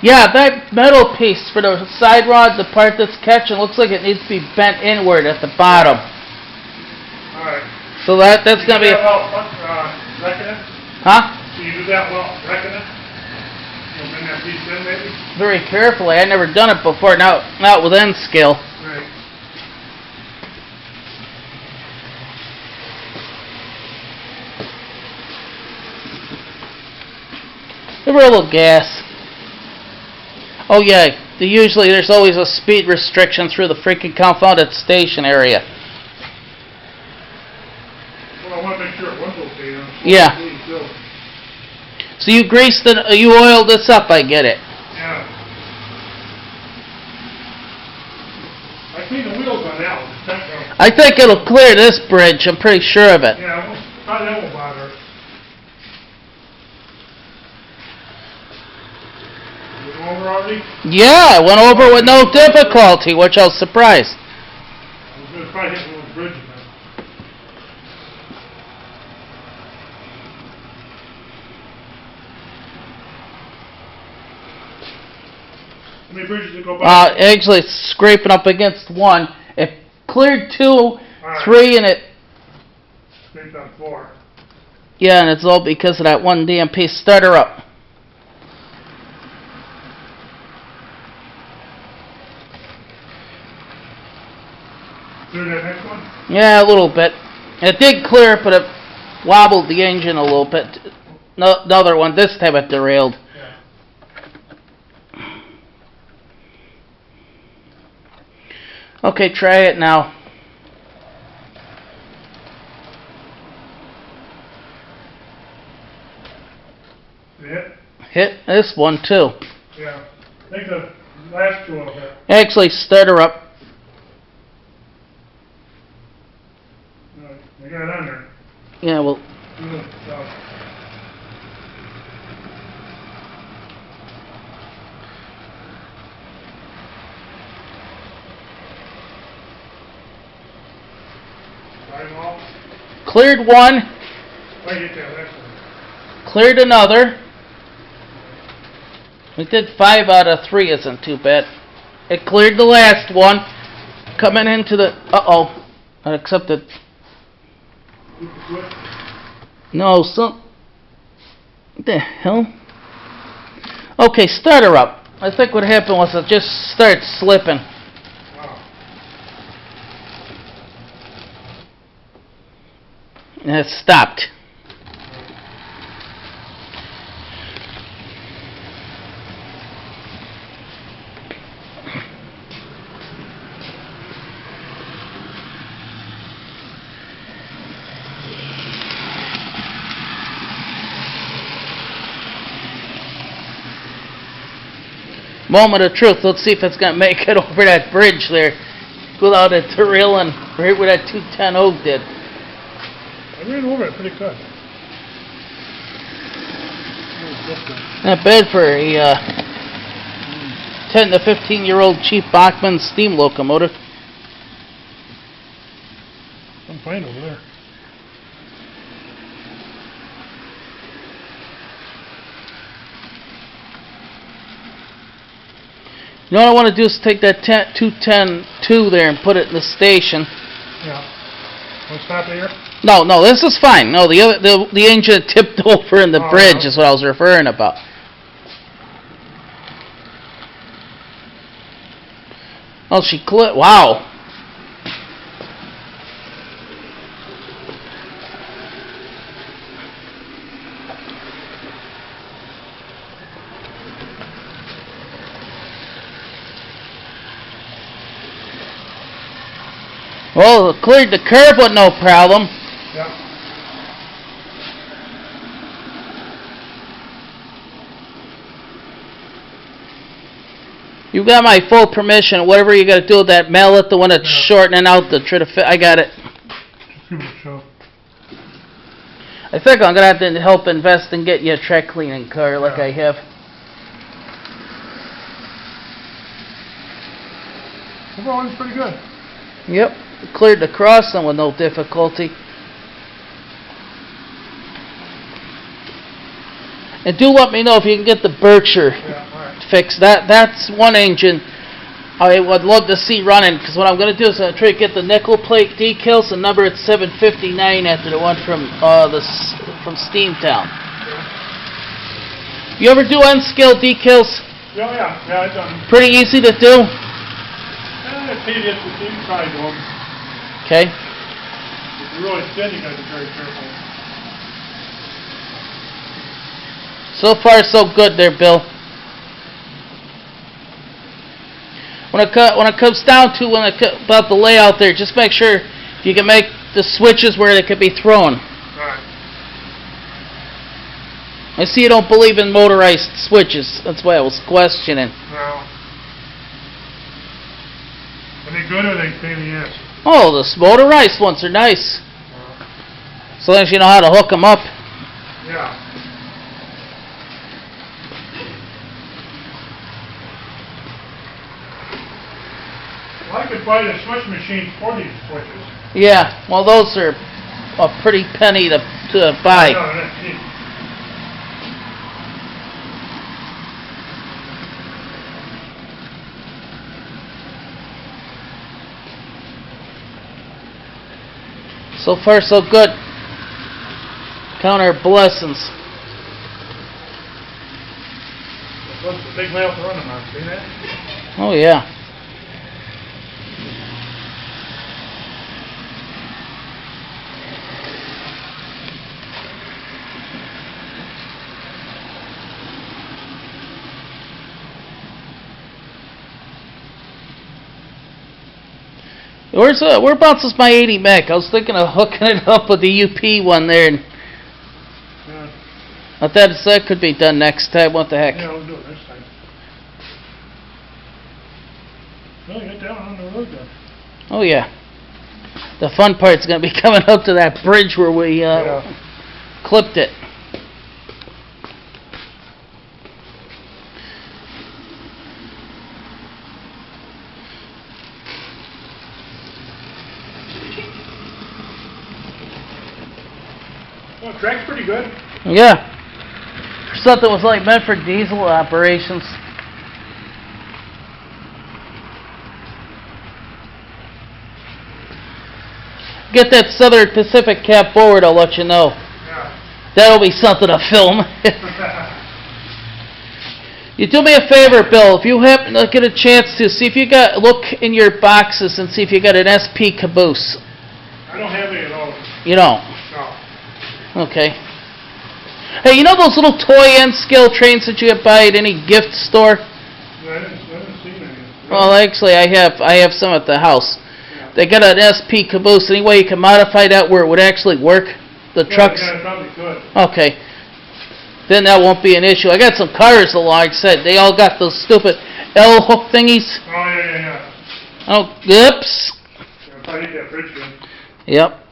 Yeah, that metal piece for the side rod, the part that's catching, looks like it needs to be bent inward at the bottom. Alright. So that's going to be... Reckon it? Huh? So you do that well, reckon it? You'll bring that piece in, maybe? Very carefully. I've never done it before, not with end scale. Right. Give her a little gas. Oh yeah, there's always a speed restriction through the freaking confounded station area. Well, I want to make sure it was okay. Yeah. So you oiled this up, I get it. Yeah. I cleaned the wheels on that one. I think it'll clear this bridge, I'm pretty sure of it. Yeah, probably that won't bother. Over already? Yeah, I went over with no difficulty, which I was surprised. I was going to try hitting one of the bridges then. How many bridges did it go by? Actually, it's scraping up against one. It cleared 2, 3, and it... Scraped on 4. Yeah, and it's all because of that one damn piece. Start her up. Clear that next one? Yeah, a little bit. It did clear it, but it wobbled the engine a little bit. No, another one. This time it derailed. Yeah. Okay, try it now. Hit this one too. Yeah. I think the last two of them. Actually, start her up. I got it on there. Yeah, well. Cleared one. Cleared another. We did 5 out of 3, isn't too bad. It cleared the last one. Coming into the... Uh-oh. I accepted. No, some... What the hell? Okay, start her up. I think what happened was it just started slipping. And it stopped. Moment of truth. Let's see if it's going to make it over that bridge there without it derailing right where that 210 Oak did. I ran over it pretty good. Not bad for a 10 to 15-year-old cheap Bachmann steam locomotive. I'm fine over there. You know what I want to do is take that 210-2 there and put it in the station. Yeah. Want to stop here? No, this is fine. No, the engine tipped over in the bridge is what I was referring about. Oh, she clipped. Wow. Well, it cleared the curb with no problem. Yeah. You got my full permission. Whatever you got to do with that mallet, the one that's shortening out the try to fit. I got it. I think I'm gonna have to help invest and get you a track cleaning car like I have. Overall, it's pretty good. Yep, cleared the crossing with no difficulty. And do let me know if you can get the Berkshire fixed. That's one engine I would love to see running, because what I'm going to do is I'm try to get the nickel plate decals and number it 759 after the one from from Steamtown. You ever do N-scale decals? Yeah, I've done them. Pretty easy to do. It's tedious, but you can try to do them. Okay. If you're really thin, you got to be very careful. So far, so good there, Bill. When it comes down to about the layout there, just make sure you can make the switches where they could be thrown. Right. I see you don't believe in motorized switches. That's why I was questioning. No. Are they good or are they pain in the ass? Oh, the motorized ones are nice. So long as you know how to hook them up. Yeah. Well, I could buy the switch machine for these switches. Yeah, well, those are a pretty penny to buy. No, that's cheap. So far, so good. Count our blessings. What's the big whale to run them on? See that? Oh, yeah. Whereabouts is my 80 mech? I was thinking of hooking it up with the UP one there. And Yeah. I thought that could be done next time. What the heck? Yeah, we'll do it next time. Well, get that one on the road then. Oh, yeah. The fun part's going to be coming up to that bridge where we clipped it. Well, the track's pretty good. Yeah. Something was like meant for diesel operations. Get that Southern Pacific cab forward, I'll let you know. Yeah. That'll be something to film. You do me a favor, Bill. If you happen to get a chance to see if you look in your boxes and see if you got an SP caboose. I don't have any at all. You don't? No. Okay. Hey, you know those little toy N-scale trains that you get buy at any gift store? I haven't seen any. Well, actually, I have some at the house. Yeah. They got an SP caboose. Any way you can modify that where it would actually work? The trucks? Yeah, probably could. Okay. Then that won't be an issue. I got some cars along, like I said. They all got those stupid L-hook thingies. Oh, yeah. Oh, oops. Yeah, probably need that bridge in. Yep.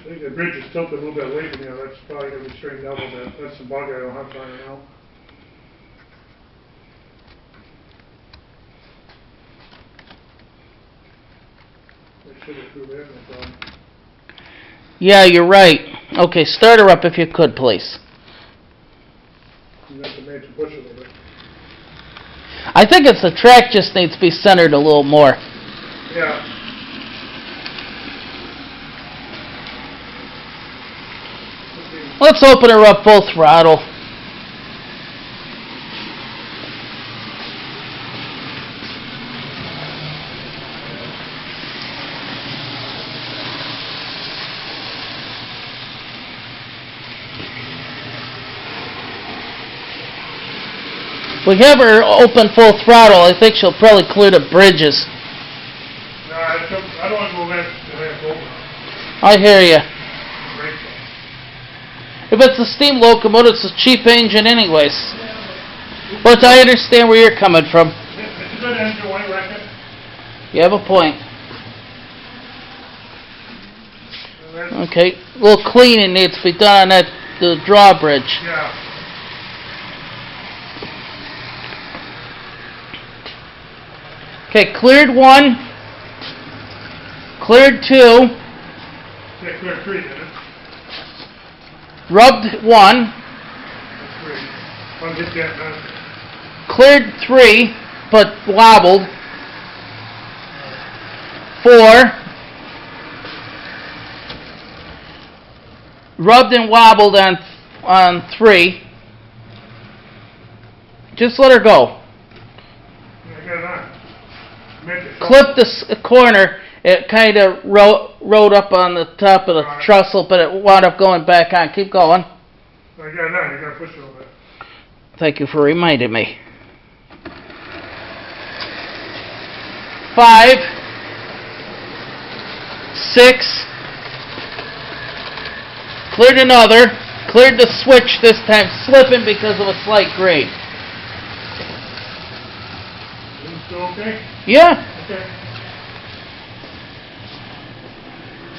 I think the bridge is tilted a little bit away from you. That's probably going to be straightened out a little bit. That's the bug I don't have right now. They should have threw that in the problem. Yeah, you're right. Okay, start her up if you could, please. You have to make it push a little bit. I think it's the track just needs to be centered a little more. Yeah. Let's open her up full throttle. We have her open full throttle. I think she'll probably clear the bridges. No, I don't want to go that over. I hear you. Great. If it's a steam locomotive, it's a cheap engine anyways. But I understand where you're coming from. It's a good engine, I reckon. You have a point. And that's, Okay, a little cleaning needs to be done on the drawbridge. yeah. Okay, cleared one. Cleared two. Yeah, clear 3, didn't it? Rubbed 1, That's 3. I'll get that done. cleared 3, but wobbled. 4, rubbed and wobbled on 3. Just let her go. Yeah, I got it on. Make it Clip the corner. It kind of rode up on the top of the trestle, but it wound up going back on. Keep going. I got it on. You got to push it a little bit. Thank you for reminding me. 5, 6, cleared another, cleared the switch this time, slipping because of a slight grade. Is it still okay? Yeah, Okay.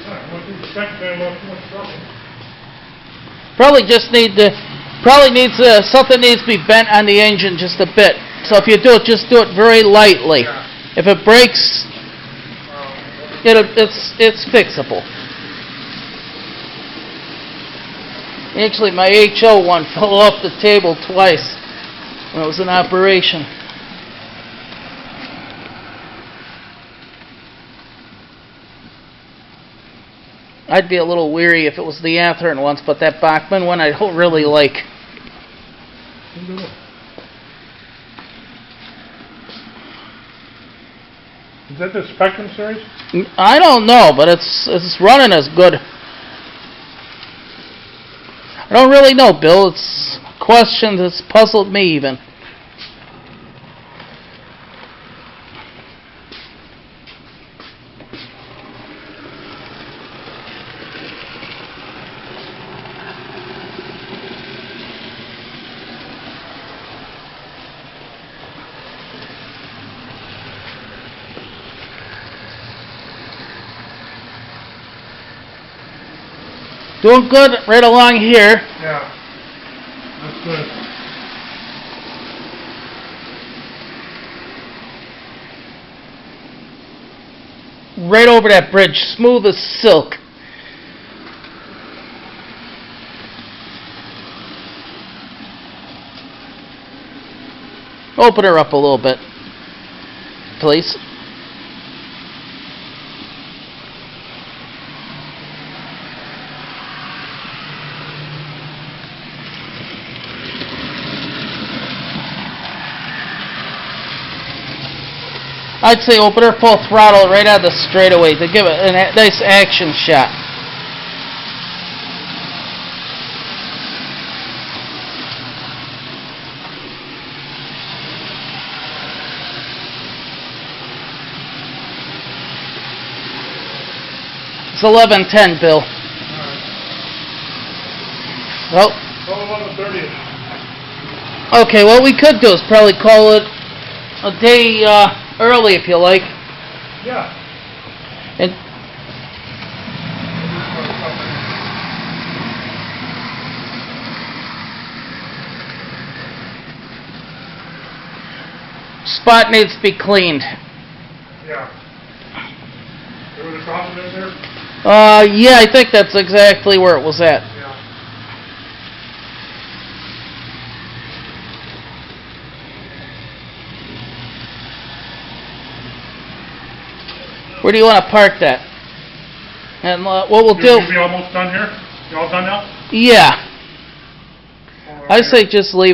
Alright, once we expect that, too much trouble. probably needs something needs to be bent on the engine just a bit. So if you do it, just do it very lightly. Yeah. If it breaks, it's fixable. Actually, my HO one fell off the table twice when it was in operation. I'd be a little weary if it was the Athearn ones, but that Bachmann one I don't really like. Is that the Spectrum series? I don't know, but it's running as good. I don't really know, Bill. It's a question that's puzzled me even. Doing good right along here. Yeah. That's good. Right over that bridge, smooth as silk. Open her up a little bit, please. I'd say open her full throttle right out of the straightaway to give it a nice action shot. It's 11:10, Bill. Well, Call on the 30th. okay, what we could do is probably call it a day early if you like. Yeah. And spot needs to be cleaned. Yeah. There was a crossing in there? Yeah, I think that's exactly where it was at. Yeah. Where do you want to park that? And what we'll do... You almost done here? You all done now? Yeah. I say just leave